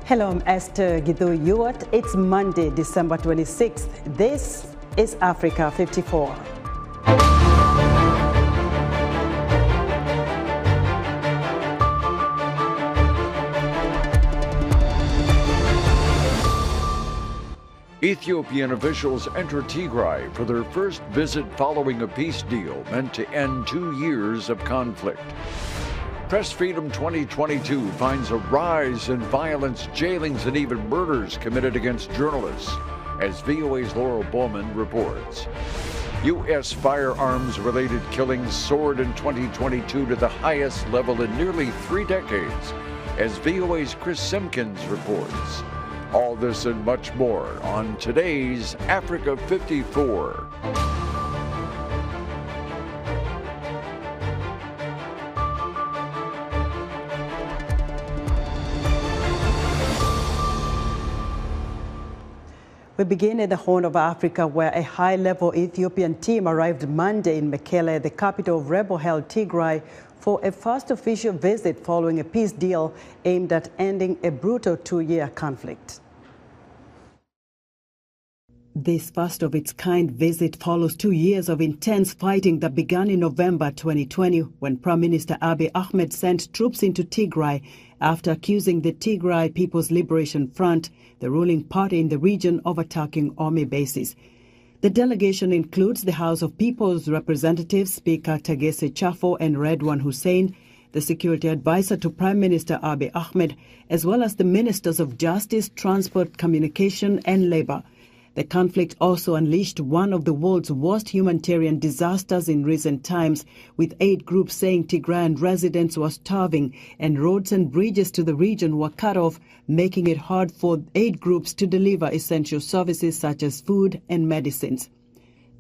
Hello, I'm Esther Githu-Ewart. It's Monday, December 26th. This is Africa54. Ethiopian officials enter Tigray for their first visit following a peace deal meant to end 2 years of conflict. Press Freedom 2022 finds a rise in violence, jailings, and even murders committed against journalists, as VOA's Laurel Bowman reports. U.S. firearms-related killings soared in 2022 to the highest level in nearly 3 decades, as VOA's Simpkins reports. All this and much more on today's Africa54. We begin in the Horn of Africa, where a high-level Ethiopian team arrived Monday in Mekelle, the capital of rebel-held Tigray, for a first official visit following a peace deal aimed at ending a brutal 2-year conflict. This first-of-its-kind visit follows 2 years of intense fighting that began in November 2020, when Prime Minister Abiy Ahmed sent troops into Tigray after accusing the Tigray People's Liberation Front, the ruling party in the region, of attacking army bases. The delegation includes the House of People's Representatives, Speaker Tegese Chafo and Redwan Hussein, the security advisor to Prime Minister Abiy Ahmed, as well as the Ministers of Justice, Transport, Communication and Labor. The conflict also unleashed one of the world's worst humanitarian disasters in recent times, with aid groups saying Tigrayan residents were starving and roads and bridges to the region were cut off, making it hard for aid groups to deliver essential services such as food and medicines.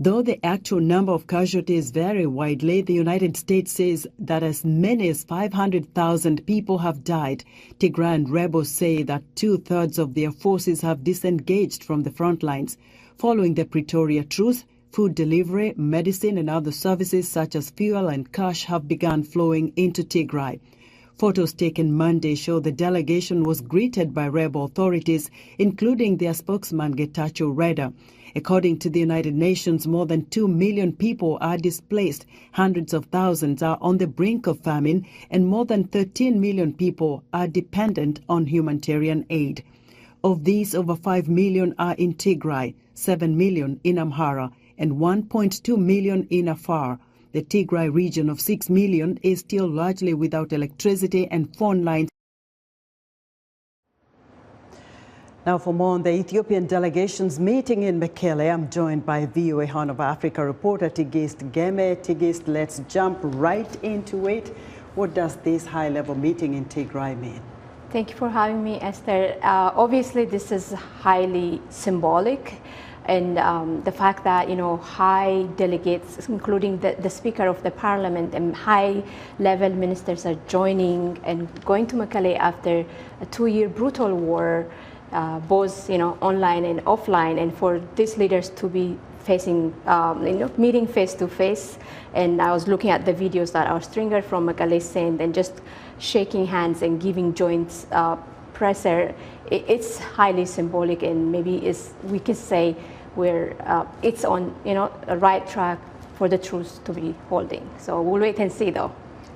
Though the actual number of casualties vary widely, the United States says that as many as 500,000 people have died. Tigrayan rebels say that 2/3 of their forces have disengaged from the front lines. Following the Pretoria truce, food delivery, medicine and other services such as fuel and cash have begun flowing into Tigray. Photos taken Monday show the delegation was greeted by rebel authorities, including their spokesman Getachew Reda. According to the United Nations, more than 2 million people are displaced, hundreds of thousands are on the brink of famine, and more than 13 million people are dependent on humanitarian aid. Of these, over 5 million are in Tigray, 7 million in Amhara, and 1.2 million in Afar. The Tigray region of 6 million is still largely without electricity and phone lines. Now, for more on the Ethiopian delegation's meeting in Mekelle, I'm joined by VOA Horn of Africa reporter Tigist Geme. Tigist, let's jump right into it. What does this high-level meeting in Tigray mean? Thank you for having me, Esther. Obviously, this is highly symbolic. And the fact that, high delegates, including the Speaker of the Parliament and high-level ministers are joining and going to Mekelle after a 2-year brutal war, both online and offline, and for these leaders to be facing, meeting face to face. And I was looking at the videos that our stringer from Mekelle sent, and just shaking hands and giving joint presser. It's highly symbolic, and maybe we could say it's on a right track for the truce to be holding. So we'll wait and see, though.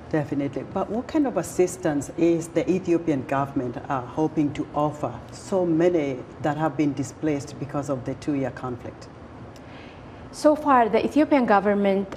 Definitely. But what kind of assistance is the Ethiopian government hoping to offer so many that have been displaced because of the 2-year conflict? So far, the Ethiopian government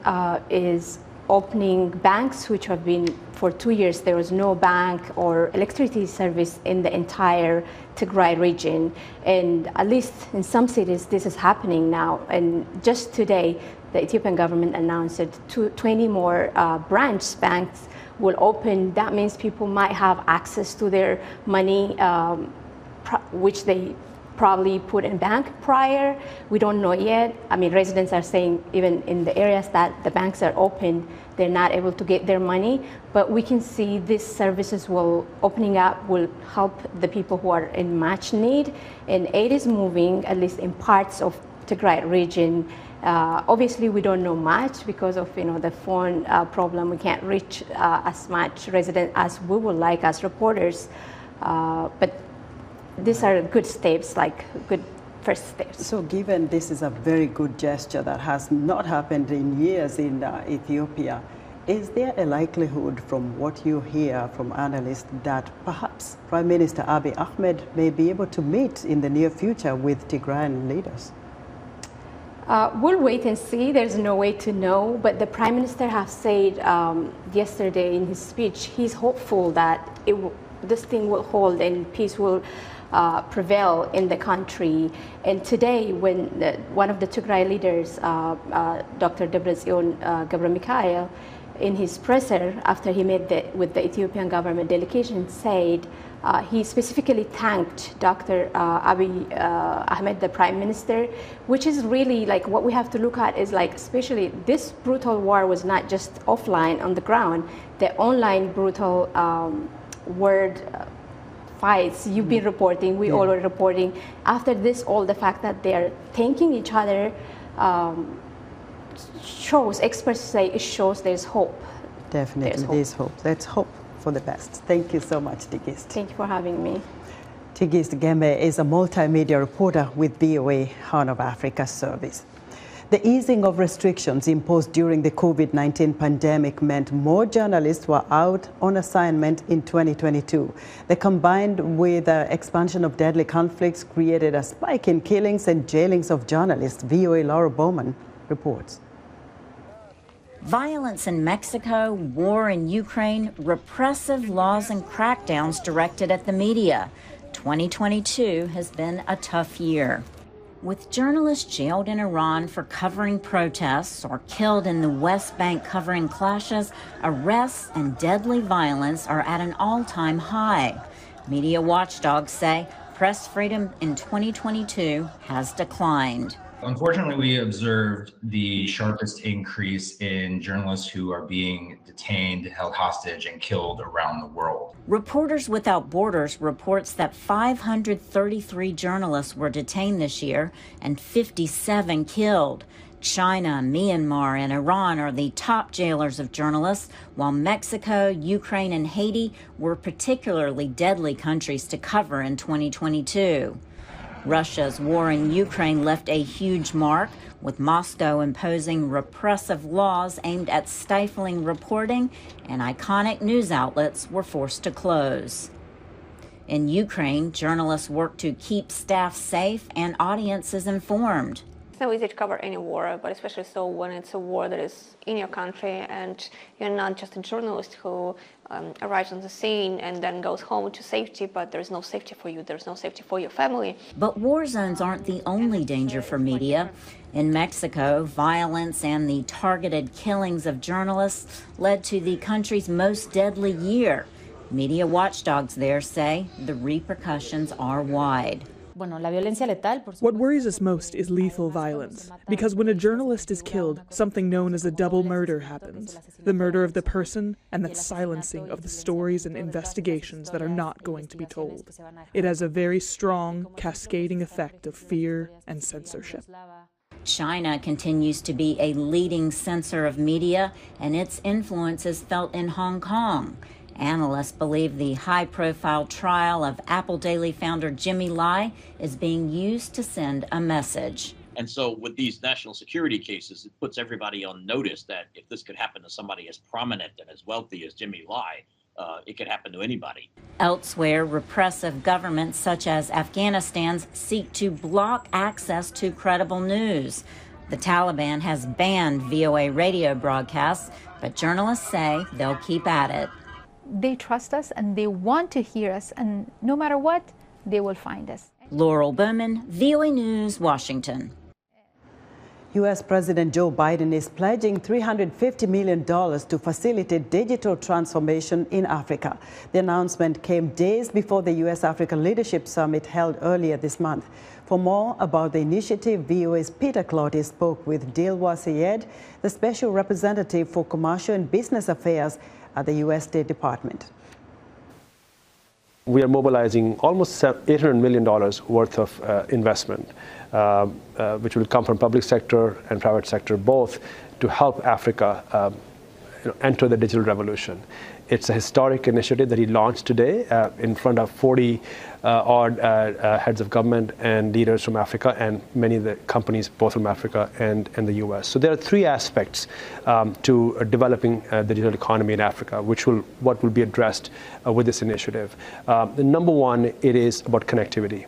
is opening banks, which have been, for 2 years, there was no bank or electricity service in the entire Tigray region. And at least in some cities, this is happening now. And just today, the Ethiopian government announced that 20 more branch banks will open. That means people might have access to their money, which they probably put in bank prior. We don't know yet. I mean, residents are saying even in the areas that the banks are open, they're not able to get their money. But we can see these services opening up will help the people who are in much need. And aid is moving, at least in parts of Tigray region. Obviously, we don't know much because of the phone problem. We can't reach as much residents as we would like as reporters. But these are good steps, like good first steps. So given this is a very good gesture that has not happened in years in Ethiopia, is there a likelihood from what you hear from analysts that perhaps Prime Minister Abiy Ahmed may be able to meet in the near future with Tigrayan leaders? We'll wait and see. There's no way to know. But the Prime Minister has said yesterday in his speech, he's hopeful that this thing will hold and peace will prevail in the country. And today, when one of the Tigray leaders, Dr. Debretsion Gebremichael, in his presser after he met with the Ethiopian government delegation, said he specifically thanked Dr. Abiy Ahmed, the Prime Minister, which is really like what we have to look at is like, especially this brutal war was not just offline on the ground, the online brutal word fights you've been reporting, we all are reporting. After this, all the fact that they're thanking each other shows, experts say it shows there's hope. Definitely, there's hope. Let's hope for the best. Thank you so much, Tigist. Thank you for having me. Tigist Gembe is a multimedia reporter with VOA Horn of Africa service. The easing of restrictions imposed during the COVID-19 pandemic meant more journalists were out on assignment in 2022. The combined with the expansion of deadly conflicts created a spike in killings and jailings of journalists. VOA Laurel Bowman reports. Violence in Mexico, war in Ukraine, repressive laws and crackdowns directed at the media. 2022 has been a tough year. With journalists jailed in Iran for covering protests or killed in the West Bank covering clashes, arrests and deadly violence are at an all-time high. Media watchdogs say press freedom in 2022 has declined. Unfortunately, we observed the sharpest increase in journalists who are being detained, held hostage, and killed around the world. Reporters Without Borders reports that 533 journalists were detained this year and 57 killed. China, Myanmar, and Iran are the top jailers of journalists, while Mexico, Ukraine, and Haiti were particularly deadly countries to cover in 2022. Russia's war in Ukraine left a huge mark, with Moscow imposing repressive laws aimed at stifling reporting, and iconic news outlets were forced to close. In Ukraine, journalists work to keep staff safe and audiences informed. It's not easy to cover any war, but especially so when it's a war that is in your country and you're not just a journalist who arrives on the scene and then goes home to safety, but there's no safety for you, there's no safety for your family. But war zones aren't the only danger for media. In Mexico, violence and the targeted killings of journalists led to the country's most deadly year. Media watchdogs there say the repercussions are wide. What worries us most is lethal violence, because when a journalist is killed, something known as a double murder happens. The murder of the person and the silencing of the stories and investigations that are not going to be told. It has a very strong, cascading effect of fear and censorship. China continues to be a leading censor of media, and its influence is felt in Hong Kong. Analysts believe the high-profile trial of Apple Daily founder Jimmy Lai is being used to send a message. And so with these national security cases, it puts everybody on notice that if this could happen to somebody as prominent and as wealthy as Jimmy Lai, it could happen to anybody. Elsewhere, repressive governments such as Afghanistan's seek to block access to credible news. The Taliban has banned VOA radio broadcasts, but journalists say they'll keep at it. They trust us and they want to hear us, and no matter what, they will find us. Laurel Bowman, VOA News, Washington. U.S. President Joe Biden is pledging $350 million to facilitate digital transformation in Africa. The announcement came days before the U.S.-Africa Leadership Summit held earlier this month. For more about the initiative, VOA's Peter Clotty spoke with Dilwa Syed, the Special Representative for Commercial and Business Affairs at the U.S. State Department. We are mobilizing almost $800 million worth of investment, which will come from public sector and private sector both, to help Africa enter the digital revolution. It's a historic initiative that he launched today in front of 40 odd heads of government and leaders from Africa, and many of the companies both from Africa and the US. So there are three aspects to developing the digital economy in Africa, what will be addressed with this initiative. Number one, it is about connectivity.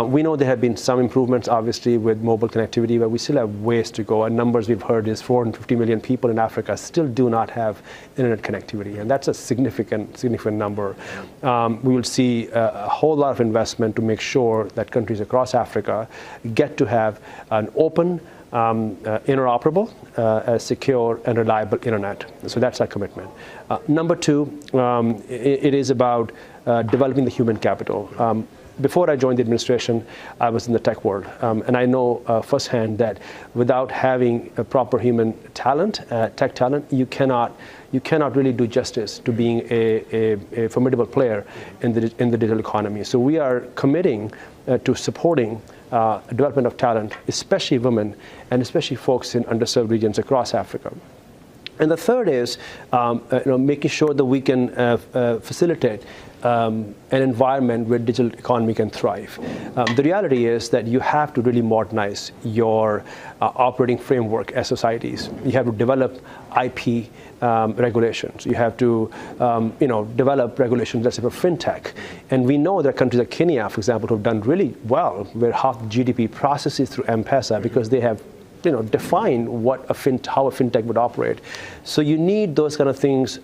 We know there have been some improvements, obviously, with mobile connectivity, but we still have ways to go. And numbers we've heard is 450 million people in Africa still do not have internet connectivity, and that's a significant number. We will see a whole lot of investment to make sure that countries across Africa get to have an open, interoperable, secure, and reliable internet. So that's our commitment. Number two, it is about developing the human capital. Before I joined the administration, I was in the tech world, and I know firsthand that without having a proper human talent, tech talent, you cannot really do justice to being a formidable player in the digital economy. So we are committing to supporting development of talent, especially women, and especially folks in underserved regions across Africa. And the third is making sure that we can facilitate an environment where digital economy can thrive. The reality is that you have to really modernize your operating framework as societies. You have to develop IP regulations. You have to develop regulations, let's say, for fintech. And we know there are countries like Kenya, for example, who have done really well, where half the GDP processes through M-Pesa because they have define how a fintech would operate. So you need those kind of things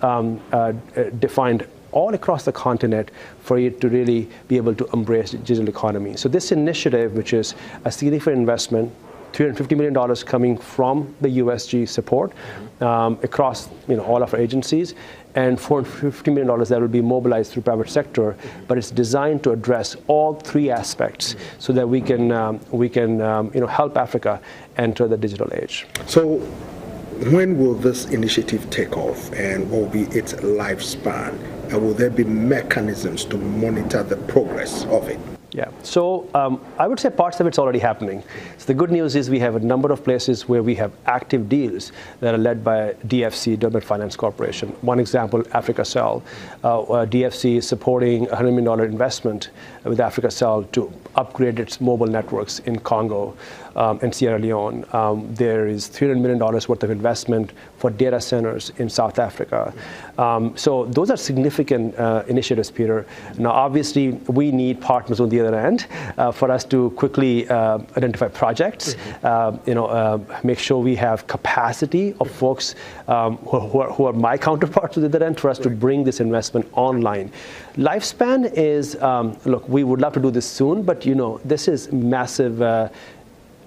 defined all across the continent for you to really be able to embrace the digital economy. So this initiative, which is a significant investment, $350 million coming from the USG support across all of our agencies, and $450 million that will be mobilized through private sector, but it's designed to address all three aspects so that we can help Africa enter the digital age. So when will this initiative take off, and what will be its lifespan, and will there be mechanisms to monitor the progress of it? Yeah, so I would say parts of it's already happening. So the good news is we have a number of places where we have active deals that are led by DFC, Development Finance Corporation. One example, Africa4, DFC is supporting a $100 million investment with Africa4 to upgrade its mobile networks in Congo and Sierra Leone. There is $300 million worth of investment for data centers in South Africa. So those are significant initiatives, Peter. Now, obviously, we need partners on the other end for us to quickly identify projects, make sure we have capacity of folks who are my counterparts on the other end for us to bring this investment online. Lifespan is, look, we would love to do this soon, but this is massive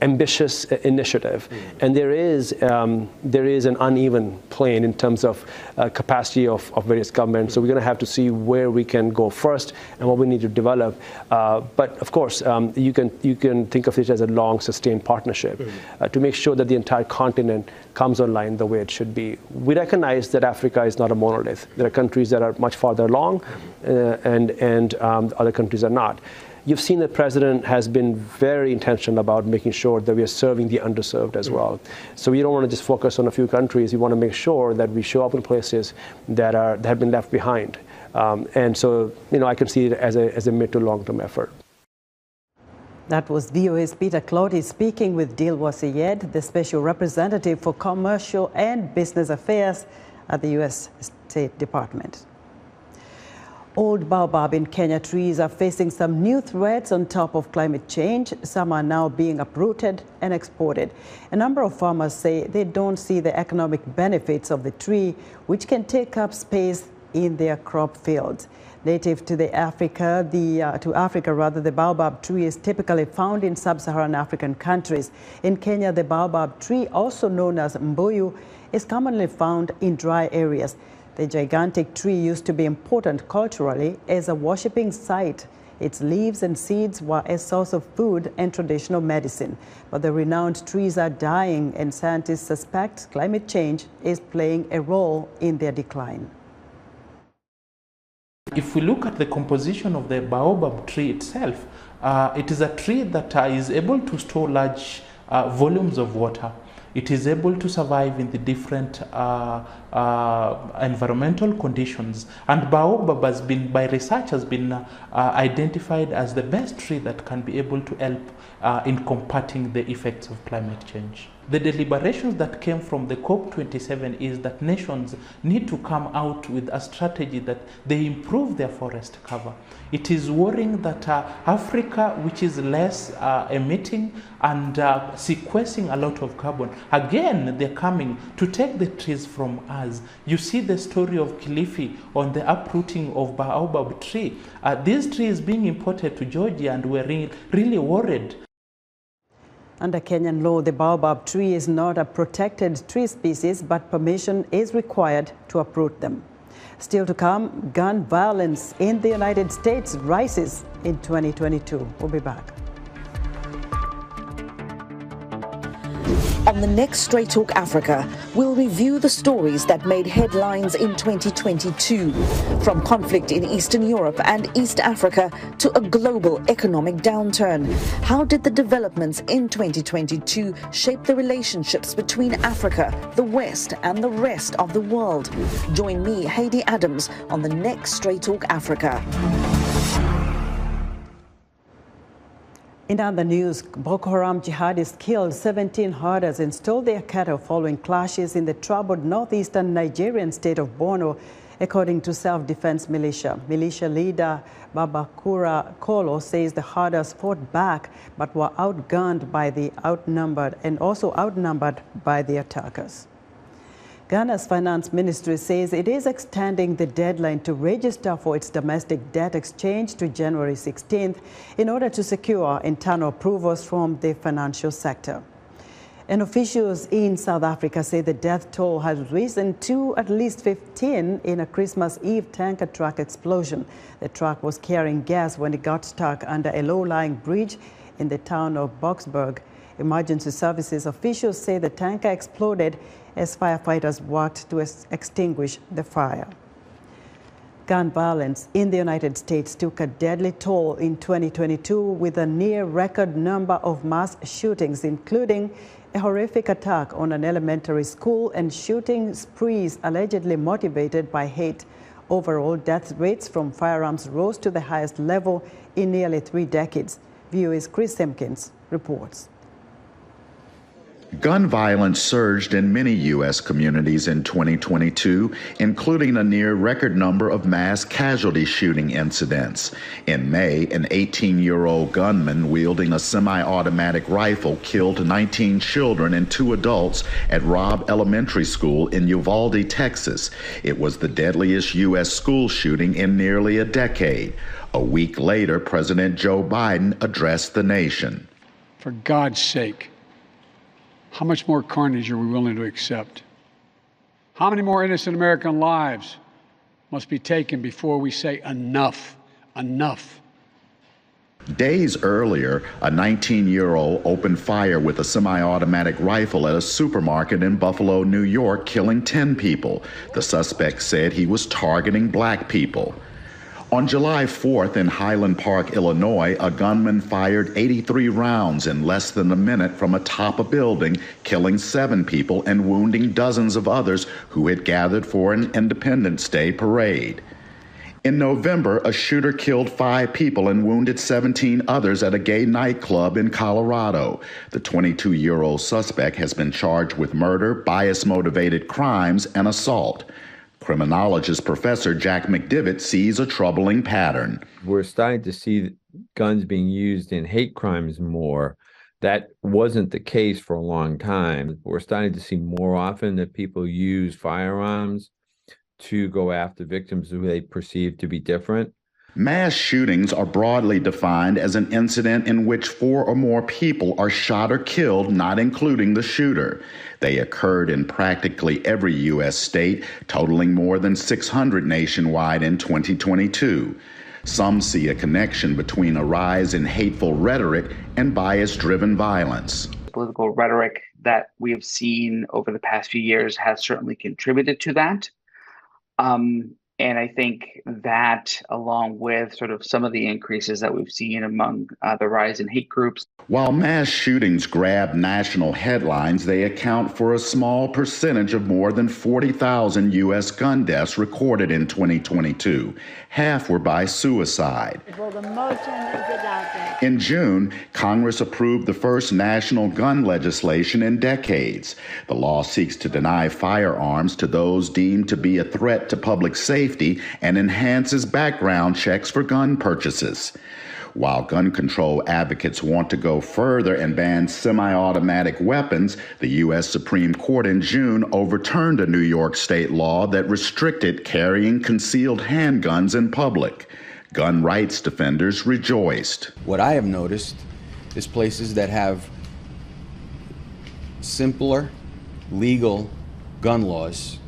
ambitious initiative, and there is an uneven plane in terms of capacity of various governments. So we're going to have to see where we can go first and what we need to develop. But of course, you can think of it as a long, sustained partnership to make sure that the entire continent comes online the way it should be. We recognize that Africa is not a monolith. There are countries that are much farther along, and other countries are not. You've seen the president has been very intentional about making sure that we are serving the underserved as well. So we don't want to just focus on a few countries. We want to make sure that we show up in places that have been left behind. And so, I can see it as a mid to long-term effort. That was VOA's Peter Clotty speaking with Dilwa Syed, the Special Representative for Commercial and Business Affairs at the U.S. State Department. Old Baobab in Kenya trees are facing some new threats on top of climate change. Some are now being uprooted and exported. A number of farmers say they don't see the economic benefits of the tree, which can take up space in their crop fields. Native to Africa, the baobab tree is typically found in sub-Saharan African countries. In Kenya, the baobab tree, also known as mbuyu, is commonly found in dry areas. The gigantic tree used to be important culturally as a worshipping site. Its leaves and seeds were a source of food and traditional medicine. But the renowned trees are dying, and scientists suspect climate change is playing a role in their decline. If we look at the composition of the baobab tree itself, it is a tree that is able to store large volumes of water. It is able to survive in the different environmental conditions. And Baobab has been, by research, has been identified as the best tree that can be able to help in combating the effects of climate change. The deliberations that came from the COP27 is that nations need to come out with a strategy that they improve their forest cover. It is worrying that Africa, which is less emitting and sequestering a lot of carbon, again, they're coming to take the trees from us. You see the story of Kilifi on the uprooting of Baobab tree. This tree is being imported to Georgia, and we're really worried. Under Kenyan law, the baobab tree is not a protected tree species, but permission is required to uproot them. Still to come, gun violence in the United States rises in 2022. We'll be back. On the next Straight Talk Africa, we'll review the stories that made headlines in 2022, from conflict in Eastern Europe and East Africa to a global economic downturn. How did the developments in 2022 shape the relationships between Africa, the West, and the rest of the world? Join me, Heidi Adams, on the next Straight Talk Africa. In other news, Boko Haram jihadists killed 17 herders and stole their cattle following clashes in the troubled northeastern Nigerian state of Borno, according to self-defense militia. Militia leader Babakura Kolo says the herders fought back but were outgunned by the outnumbered by the attackers. Ghana's finance ministry says it is extending the deadline to register for its domestic debt exchange to January 16th in order to secure internal approvals from the financial sector. And officials in South Africa say the death toll has risen to at least 15 in a Christmas Eve tanker truck explosion. The truck was carrying gas when it got stuck under a low-lying bridge in the town of Boksburg. Emergency services officials say the tanker exploded as firefighters worked to extinguish the fire. Gun violence in the United States took a deadly toll in 2022 with a near record number of mass shootings, including a horrific attack on an elementary school and shooting sprees allegedly motivated by hate. Overall, death rates from firearms rose to the highest level in nearly 3 decades. VOA's Chris Simpkins reports. Gun violence surged in many U.S. communities in 2022, including a near record number of mass casualty shooting incidents. In May, an 18-year-old gunman wielding a semi-automatic rifle killed 19 children and 2 adults at Robb Elementary School in Uvalde, Texas. It was the deadliest U.S. school shooting in nearly a decade. A week later, President Joe Biden addressed the nation. For God's sake, how much more carnage are we willing to accept? How many more innocent American lives must be taken before we say enough, enough? Days earlier, a 19-year-old opened fire with a semi-automatic rifle at a supermarket in Buffalo, New York, killing 10 people. The suspect said he was targeting black people. On July 4th in Highland Park, Illinois, a gunman fired 83 rounds in less than a minute from atop a building, killing 7 people and wounding dozens of others who had gathered for an Independence Day parade. In November, a shooter killed 5 people and wounded 17 others at a gay nightclub in Colorado. The 22-year-old suspect has been charged with murder, bias-motivated crimes, and assault. Criminologist Professor Jack McDivitt sees a troubling pattern. We're starting to see guns being used in hate crimes more. That wasn't the case for a long time. We're starting to see more often that people use firearms to go after victims who they perceive to be different. Mass shootings are broadly defined as an incident in which 4 or more people are shot or killed, not including the shooter. They occurred in practically every U.S. state, totaling more than 600 nationwide in 2022. Some see a connection between a rise in hateful rhetoric and bias-driven violence. Political rhetoric that we have seen over the past few years has certainly contributed to that. And I think that, along with sort of some of the increases that we've seen among the rise in hate groups. While mass shootings grab national headlines, they account for a small percentage of more than 40,000 U.S. gun deaths recorded in 2022. Half were by suicide. In June, Congress approved the first national gun legislation in decades. The law seeks to deny firearms to those deemed to be a threat to public safety and enhances background checks for gun purchases. While gun control advocates want to go further and ban semi-automatic weapons, the U.S. Supreme Court in June overturned a New York state law that restricted carrying concealed handguns in public. Gun rights defenders rejoiced. What I have noticed is places that have simpler, legal gun laws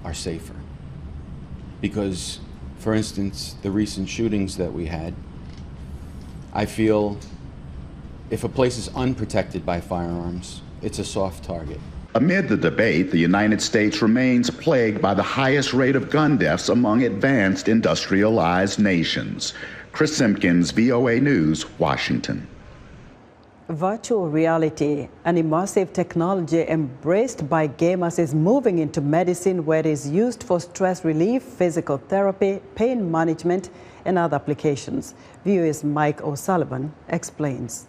are safer. Because, for instance, the recent shootings that we had, I feel if a place is unprotected by firearms, it's a soft target. Amid the debate, the United States remains plagued by the highest rate of gun deaths among advanced industrialized nations. Chris Simpkins, VOA News, Washington. Virtual reality, an immersive technology embraced by gamers, is moving into medicine, where it is used for stress relief, physical therapy, pain management, and other applications. VOA's Mike O'Sullivan explains.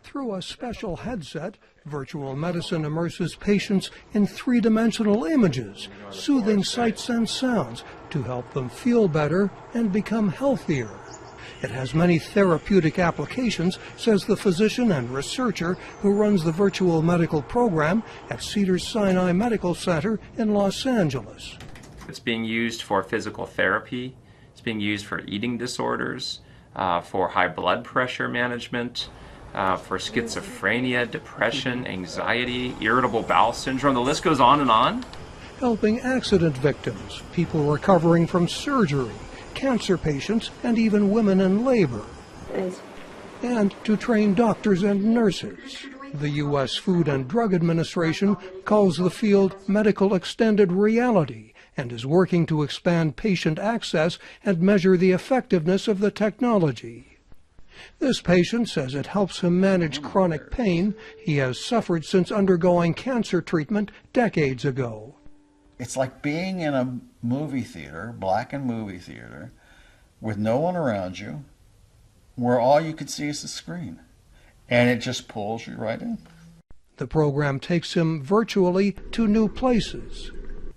Through a special headset, virtual medicine immerses patients in three-dimensional images, soothing sights and sounds to help them feel better and become healthier. It has many therapeutic applications, says the physician and researcher who runs the virtual medical program at Cedars-Sinai Medical Center in Los Angeles. It's being used for physical therapy. It's being used for eating disorders, for high blood pressure management, for schizophrenia, depression, anxiety, irritable bowel syndrome. The list goes on and on. Helping accident victims, people recovering from surgery, cancer patients, and even women in labor. And to train doctors and nurses. The U.S. Food and Drug Administration calls the field medical extended reality and is working to expand patient access and measure the effectiveness of the technology. This patient says it helps him manage chronic pain he has suffered since undergoing cancer treatment decades ago. It's like being in a movie theater, blackened movie theater, with no one around you, where all you could see is the screen, and it just pulls you right in. The program takes him virtually to new places.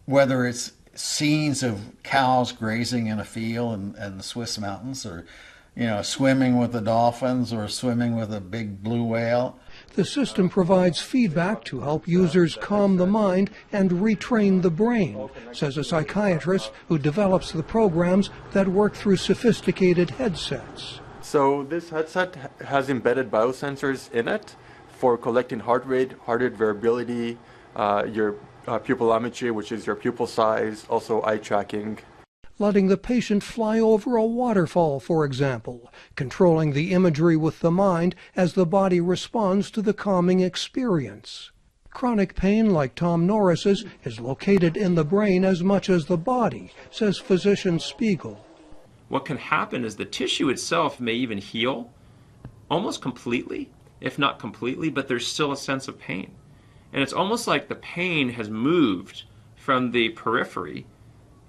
Whether it's scenes of cows grazing in a field in the Swiss mountains, or swimming with the dolphins, or swimming with a big blue whale. The system provides feedback to help users calm the mind and retrain the brain, says a psychiatrist who develops the programs that work through sophisticated headsets. So this headset has embedded biosensors in it for collecting heart rate variability, your pupillometry, which is your pupil size, also eye tracking. Letting the patient fly over a waterfall, for example, controlling the imagery with the mind as the body responds to the calming experience. Chronic pain, like Tom Norris's, is located in the brain as much as the body, says physician Spiegel. What can happen is the tissue itself may even heal almost completely, if not completely, but there's still a sense of pain. And it's almost like the pain has moved from the periphery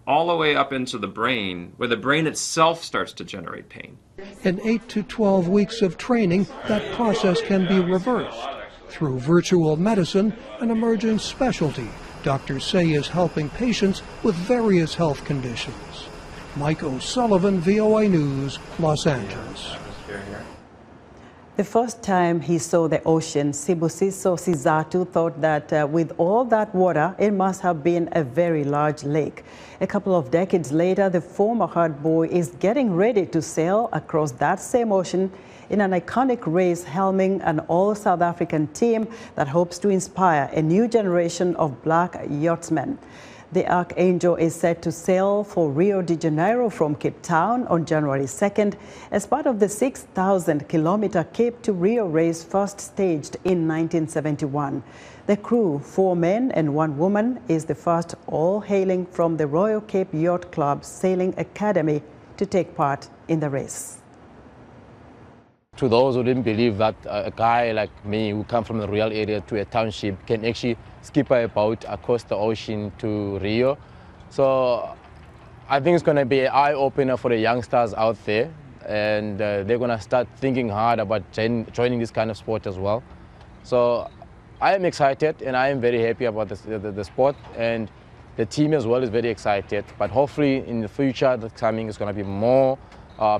all the way up into the brain, where the brain itself starts to generate pain. In 8 to 12 weeks of training, that process can be reversed. Through virtual medicine, an emerging specialty, doctors say is helping patients with various health conditions. Mike O'Sullivan, VOA News, Los Angeles. The first time he saw the ocean, Sibusiso Sizatu thought that with all that water, it must have been a very large lake. A couple of decades later, the former herd boy is getting ready to sail across that same ocean in an iconic race, helming an all-South African team that hopes to inspire a new generation of black yachtsmen. The Archangel is set to sail for Rio de Janeiro from Cape Town on January 2nd as part of the 6,000-kilometer Cape to Rio race first staged in 1971. The crew, 4 men and 1 woman, is the first, all hailing from the Royal Cape Yacht Club Sailing Academy, to take part in the race. To those who didn't believe that a guy like me who come from the rural area to a township can actually skip a boat across the ocean to Rio. So I think it's going to be an eye-opener for the youngsters out there, and they're going to start thinking hard about joining this kind of sport as well. So I am excited and I am very happy about the sport, and the team as well is very excited. But hopefully in the future, the coming is going to be more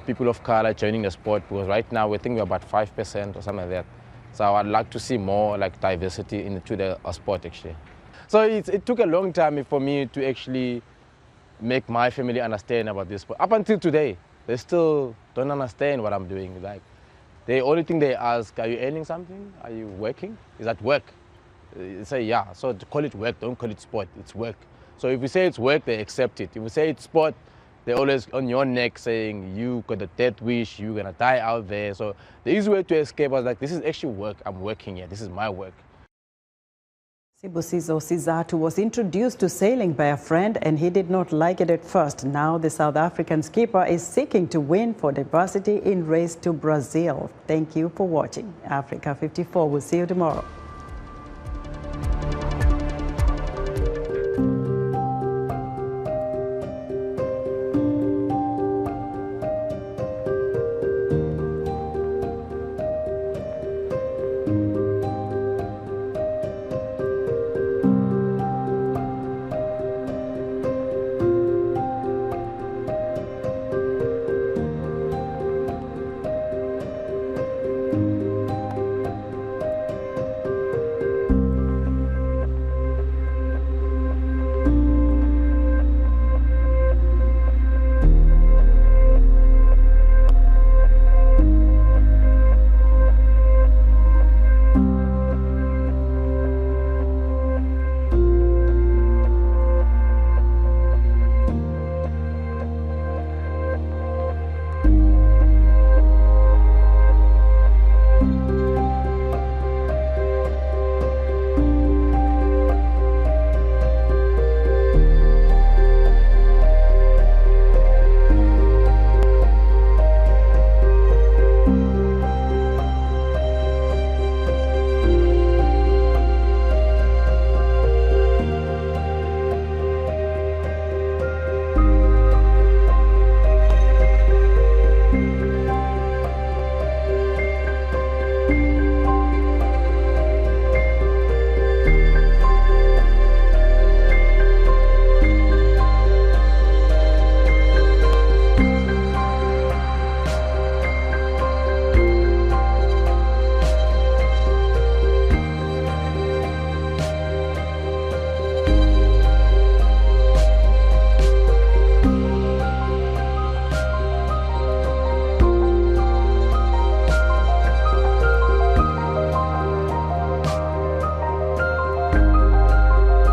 people of color joining the sport, because right now we think we're about 5% or something like that. So I'd like to see more like diversity into the sport actually. So it took a long time for me to actually make my family understand about this sport. Up until today, they still don't understand what I'm doing. Like, the only thing they ask, are you earning something? Are you working? Is that work? They say, yeah. So to call it work, don't call it sport, it's work. So if we say it's work, they accept it. If we say it's sport, they're always on your neck saying, you got a death wish, you're gonna die out there. So the easy way to escape was like, this is actually work, I'm working here, this is my work. Sibusiso Sizatu was introduced to sailing by a friend and he did not like it at first. Now the South African skipper is seeking to win for diversity in race to Brazil. Thank you for watching. Africa 54 will see you tomorrow.